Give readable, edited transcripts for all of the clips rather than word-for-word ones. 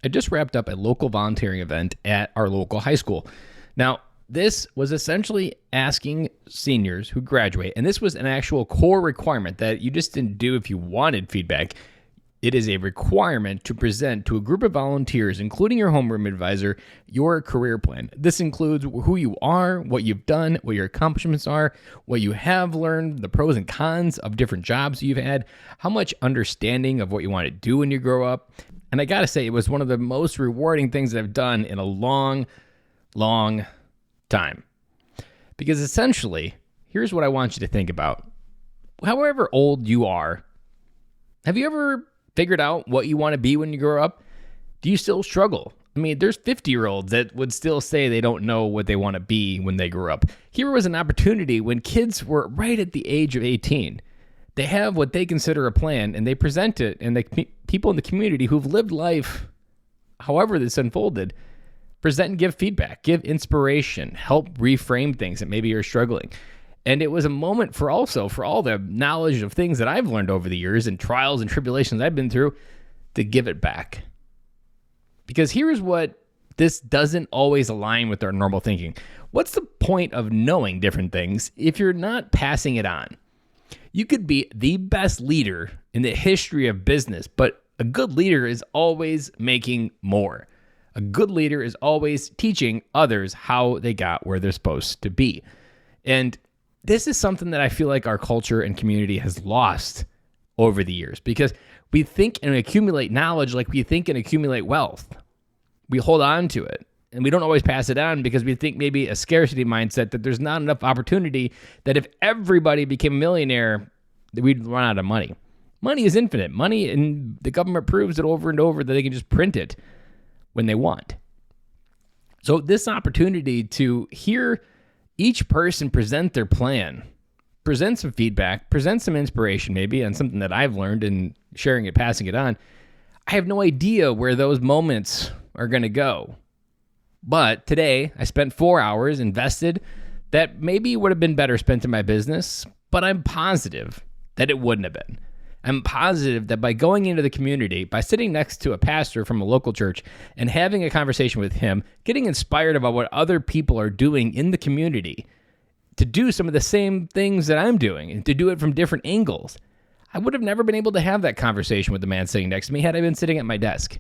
I just wrapped up a local volunteering event at our local high school. Now, this was essentially asking seniors who graduate, and this was an actual core requirement that you just didn't do if you wanted feedback. It is a requirement to present to a group of volunteers, including your homeroom advisor, your career plan. This includes who you are, what you've done, what your accomplishments are, what you have learned, the pros and cons of different jobs you've had, how much understanding of what you want to do when you grow up. And I gotta say, it was one of the most rewarding things that I've done in a long time. Because essentially, here's what I want you to think about. However old you are, have you ever figured out what you want to be when you grow up? Do you still struggle? I mean, there's 50-year-olds that would still say they don't know what they want to be when they grow up. Here was an opportunity when kids were right at the age of 18. They have what they consider a plan, and they present it, and the people in the community who've lived life however this unfolded present and give feedback, give inspiration, help reframe things that maybe you're struggling. And it was a moment for all the knowledge of things that I've learned over the years and trials and tribulations I've been through to give it back. Because here's what this doesn't always align with our normal thinking. What's the point of knowing different things if you're not passing it on? You could be the best leader in the history of business, but a good leader is always making more. A good leader is always teaching others how they got where they're supposed to be. And this is something that I feel like our culture and community has lost over the years because we think and accumulate knowledge like we think and accumulate wealth. We hold on to it and we don't always pass it on because we think maybe a scarcity mindset that there's not enough opportunity, that if everybody became a millionaire, that we'd run out of money. Money is infinite. Money, and the government proves it over and over that they can just print it when they want. So this opportunity to hear each person present their plan, present some feedback, present some inspiration maybe on something that I've learned and sharing it, passing it on. I have no idea where those moments are going to go. But today I spent 4 hours invested that maybe would have been better spent in my business, but I'm positive that it wouldn't have been. I'm positive that by going into the community, by sitting next to a pastor from a local church and having a conversation with him, getting inspired about what other people are doing in the community to do some of the same things that I'm doing and to do it from different angles, I would have never been able to have that conversation with the man sitting next to me had I been sitting at my desk.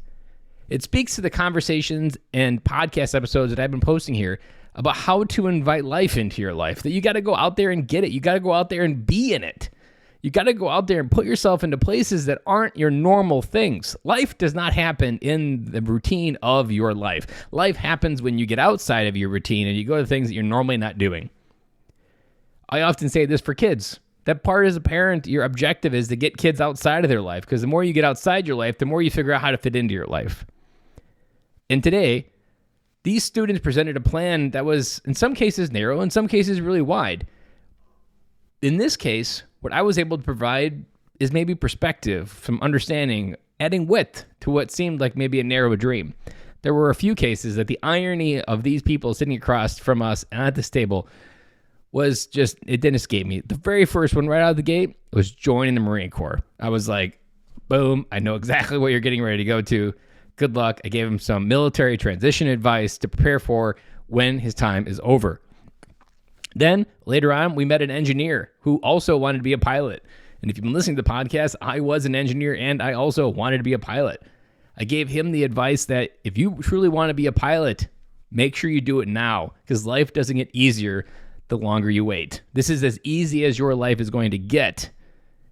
It speaks to the conversations and podcast episodes that I've been posting here about how to invite life into your life, that you got to go out there and get it. You got to go out there and be in it. You got to go out there and put yourself into places that aren't your normal things. Life does not happen in the routine of your life. Life happens when you get outside of your routine and you go to things that you're normally not doing. I often say this for kids. That part as a parent, your objective is to get kids outside of their life, because the more you get outside your life, the more you figure out how to fit into your life. And today, these students presented a plan that was in some cases narrow, in some cases really wide. In this case, what I was able to provide is maybe perspective, some understanding, adding width to what seemed like maybe a narrow dream. There were a few cases that the irony of these people sitting across from us at this table was just, it didn't escape me. The very first one right out of the gate was joining the Marine Corps. I was like, boom, I know exactly what you're getting ready to go to. Good luck. I gave him some military transition advice to prepare for when his time is over. Then later on, we met an engineer who also wanted to be a pilot. And if you've been listening to the podcast, I was an engineer and I also wanted to be a pilot. I gave him the advice that if you truly want to be a pilot, make sure you do it now, because life doesn't get easier the longer you wait. This is as easy as your life is going to get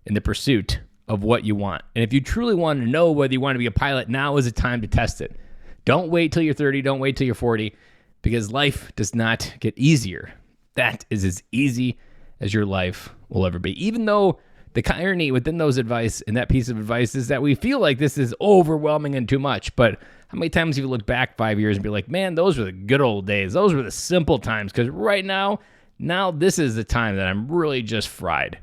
in the pursuit of what you want. And if you truly want to know whether you want to be a pilot, now is the time to test it. Don't wait till you're 30. Don't wait till you're 40, because life does not get easier. That is as easy as your life will ever be. Even though the irony within those advice and that piece of advice is that we feel like this is overwhelming and too much. But how many times have you looked back 5 years and be like, man, those were the good old days. Those were the simple times. Because right now this is the time that I'm really just fried.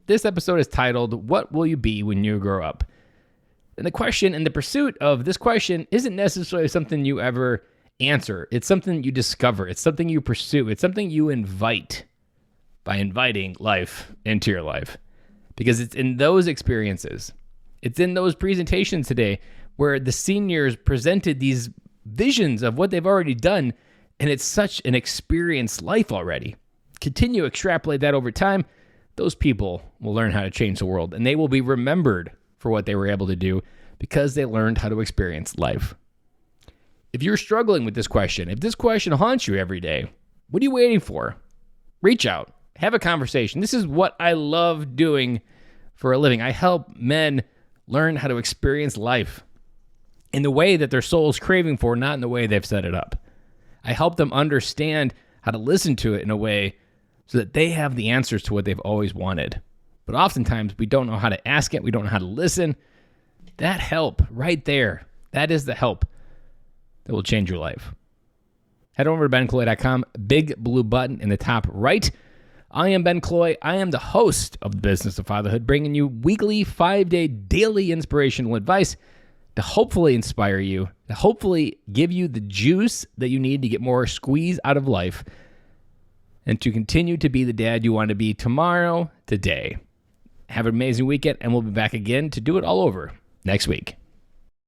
This episode is titled, What Will You Be When You Grow Up? And the question and the pursuit of this question isn't necessarily something you ever answer. It's something you discover. It's something you pursue. It's something you invite by inviting life into your life. Because it's in those experiences, it's in those presentations today where the seniors presented these visions of what they've already done, and it's such an experienced life already. Continue to extrapolate that over time, those people will learn how to change the world, and they will be remembered for what they were able to do because they learned how to experience life. If you're struggling with this question, if this question haunts you every day, what are you waiting for? Reach out, have a conversation. This is what I love doing for a living. I help men learn how to experience life in the way that their soul is craving for, not in the way they've set it up. I help them understand how to listen to it in a way so that they have the answers to what they've always wanted. But oftentimes we don't know how to ask it. We don't know how to listen. That help right there, that is the help that will change your life. Head over to bencloy.com, big blue button in the top right. I am Ben Cloy. I am the host of The Business of Fatherhood, bringing you weekly, 5-day, daily inspirational advice to hopefully inspire you, to hopefully give you the juice that you need to get more squeeze out of life, and to continue to be the dad you want to be tomorrow, today. Have an amazing weekend, and we'll be back again to do it all over next week.